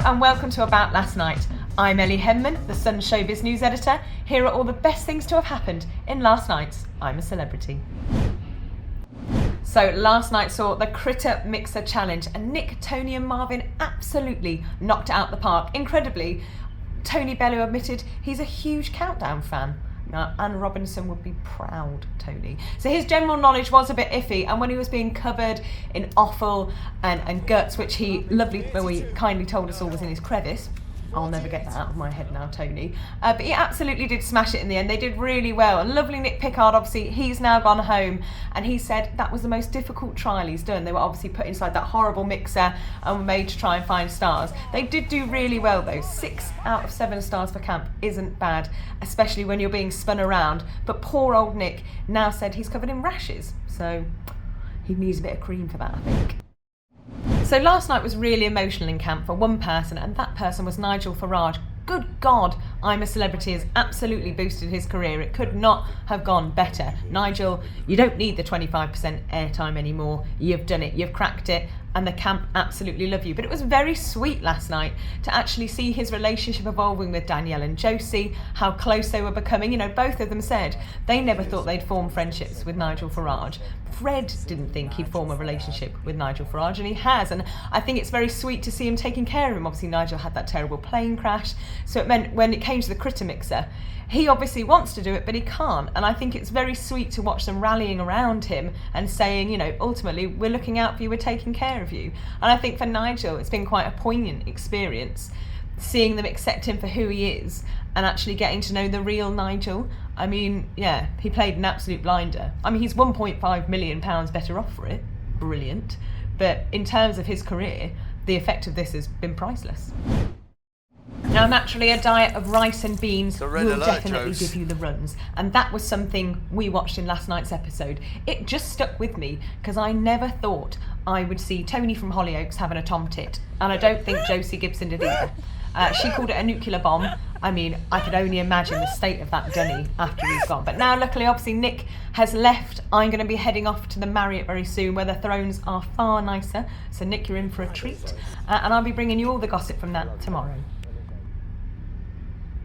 and welcome to About Last Night. I'm Ellie Henman, the Sun Showbiz News Editor. Here are all the best things to have happened in last night's I'm a Celebrity. So last night saw the Critter Mixer Challenge and Nick, Tony and Marvin absolutely knocked it out the park. Incredibly, Tony Bellew admitted he's a huge Countdown fan. Now, Anne Robinson would be proud, Tony. So his general knowledge was a bit iffy, and when he was being covered in offal and guts, which he kindly told us all was in his crevice, I'll never get that out of my head now, Tony. But he absolutely did smash it in the end. They did really well. And lovely Nick Pickard, obviously, he's now gone home. And he said that was the most difficult trial he's done. They were obviously put inside that horrible mixer and were made to try and find stars. They did do really well, though. 6 out of 7 stars for camp isn't bad, especially when you're being spun around. But poor old Nick now said he's covered in rashes. So he needs a bit of cream for that, I think. So last night was really emotional in camp for one person, and that person was Nigel Farage. Good God, I'm a Celebrity has absolutely boosted his career. It could not have gone better. Nigel, you don't need the 25% airtime anymore. You've done it, you've cracked it, and the camp absolutely love you. But it was very sweet last night to actually see his relationship evolving with Danielle and Josie, how close they were becoming. You know, both of them said they never thought they'd form friendships with Nigel Farage. Fred didn't think he'd form a relationship with Nigel Farage, and he has. And I think it's very sweet to see him taking care of him. Obviously, Nigel had that terrible plane crash, so it meant when it came to the Critter Mixer, he obviously wants to do it, but he can't. And I think it's very sweet to watch them rallying around him and saying, you know, ultimately, we're looking out for you, we're taking care of you. And I think for Nigel, it's been quite a poignant experience, seeing them accept him for who he is and actually getting to know the real Nigel. I mean, yeah, he played an absolute blinder. I mean, he's £1.5 million better off for it. Brilliant. But in terms of his career, the effect of this has been priceless. Now, naturally, a diet of rice and beans will definitely give you the runs. And that was something we watched in last night's episode. It just stuck with me because I never thought I would see Tony from Hollyoaks having a tom tit. And I don't think Josie Gibson did either. She called it a nuclear bomb. I mean, I could only imagine the state of that dunny after he's gone. But now, luckily, obviously, Nick has left. I'm going to be heading off to the Marriott very soon, where the thrones are far nicer. So, Nick, you're in for a treat. And I'll be bringing you all the gossip from that tomorrow.